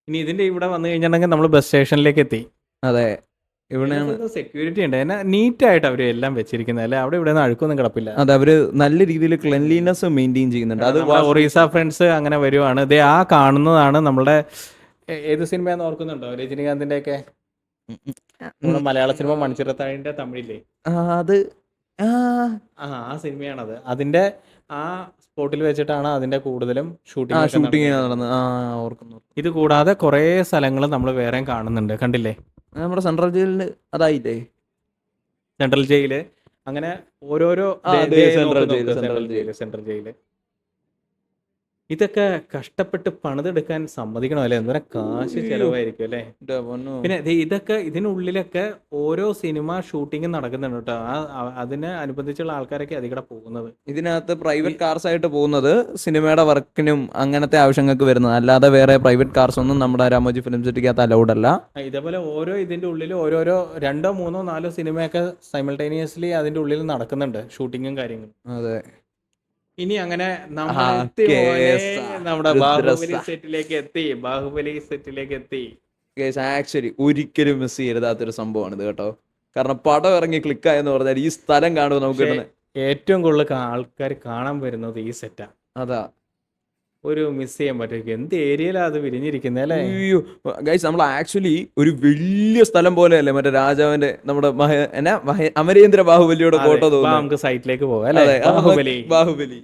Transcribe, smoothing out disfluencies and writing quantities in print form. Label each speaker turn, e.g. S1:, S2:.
S1: ഇനി ഇതിന്റെ ഇവിടെ വന്നു കഴിഞ്ഞിട്ടുണ്ടെങ്കിൽ നമ്മൾ ബസ് സ്റ്റേഷനിലേക്ക് എത്തി.
S2: അതെ, ഇവിടെയാണ്.
S1: സെക്യൂരിറ്റി ഉണ്ട്, എന്നെ നീറ്റ് ആയിട്ട് അവർ എല്ലാം വെച്ചിരിക്കുന്നത് അല്ലേ. അവിടെ ഇവിടെ ഒന്നും അഴുക്കൊന്നും കിടപ്പില്ല.
S2: അതെ, അവര് നല്ല രീതിയിൽ ക്ലെൻലിനെസ് മെയിൻറ്റെയിൻ ചെയ്യുന്നുണ്ട്. അത്
S1: നമ്മുടെ ഒറീസ ഫ്രണ്ട്സ് അങ്ങനെ വരുവാണ്. ഇതേ ആ കാണുന്നതാണ് നമ്മുടെ ഏത് സിനിമയാന്ന് ഓർക്കുന്നുണ്ടോ? രജനീകാന്തിന്റെ ഒക്കെ നമ്മുടെ മലയാള സിനിമ മണിച്ചിത്രത്താഴിന്റെ തമിഴില്ലേ,
S2: അത്
S1: ആ സിനിമയാണത്. അതിന്റെ ആ സ്പോട്ടിൽ വെച്ചിട്ടാണ് അതിന്റെ കൂടുതലും
S2: ഷൂട്ടിങ് നടന്നത്. ഓർക്കുന്നു.
S1: ഇത് കൂടാതെ കുറേ സ്ഥലങ്ങൾ നമ്മൾ വേറെ കാണുന്നുണ്ട്, കണ്ടില്ലേ?
S2: നമ്മുടെ സെൻട്രൽ ജയിലില് അതായില്ലേ,
S1: സെൻട്രൽ ജയില്, അങ്ങനെ ഓരോരോ സെൻട്രൽ ജയില്. ഇതൊക്കെ കഷ്ടപ്പെട്ട് പണിതെടുക്കാൻ സമ്മതിക്കണം അല്ലേ, എന്തോരം കാശ് ചെലവായിരിക്കും അല്ലേ. പിന്നെ ഇതൊക്കെ ഇതിനുള്ളിലൊക്കെ ഓരോ സിനിമ ഷൂട്ടിങ് നടക്കുന്നുണ്ട് കേട്ടോ. അതിന് അനുബന്ധിച്ചുള്ള ആൾക്കാരൊക്കെ അതികൂടെ പോകുന്നത്.
S2: ഇതിനകത്ത് പ്രൈവറ്റ് കാർസ് ആയിട്ട് പോകുന്നത് സിനിമയുടെ വർക്കിനും അങ്ങനത്തെ ആവശ്യങ്ങൾക്ക് വരുന്നത്, അല്ലാതെ വേറെ പ്രൈവറ്റ് കാർസ് ഒന്നും നമ്മുടെ രാമോജി ഫിലിം സിറ്റിക്കകത്ത് അലൗഡ് അല്ല.
S1: ഇതേപോലെ ഓരോ ഇതിന്റെ ഉള്ളിൽ ഓരോരോ 2, 3, 4 സിനിമയൊക്കെ സൈമിൾട്ടേനിയസ്ലി അതിന്റെ ഉള്ളിൽ നടക്കുന്നുണ്ട്, ഷൂട്ടിങ്ങും കാര്യങ്ങളും.
S2: അതെ.
S1: ഇനി അങ്ങനെ നമ്മുടെ ബാഹുബലി സെറ്റിലേക്ക് എത്തി.
S2: ആക്ച്വലി ഒരിക്കലും മിസ് ചെയ്യരുതാത്തൊരു സംഭവമാണ് ഇത് കേട്ടോ. കാരണം പടം ഇറങ്ങി ക്ലിക്കായെന്ന് പറഞ്ഞാൽ ഈ സ്ഥലം കാണുമ്പോൾ നമുക്ക്
S1: ഏറ്റവും കൂടുതൽ ആൾക്കാർ കാണാൻ വരുന്നത് ഈ സെറ്റാ.
S2: അതാ,
S1: ഒരു മിസ് ചെയ്യാൻ പറ്റും. എന്ത് ഏരിയയിലാണ് അത് വിരിഞ്ഞിരിക്കുന്നത് അല്ലേ.
S2: അയ്യോ ഗൈസ്, നമ്മൾ ആക്ച്വലി ഒരു വലിയ സ്ഥലം പോലെയല്ലേ മറ്റേ രാജാവിന്റെ നമ്മുടെ അമരേന്ദ്ര ബാഹുബലിയുടെ ഫോട്ടോ തോന്നുന്നു.
S1: നമുക്ക് സൈറ്റിലേക്ക് പോകാം അല്ലേ.
S2: ബാഹുബലി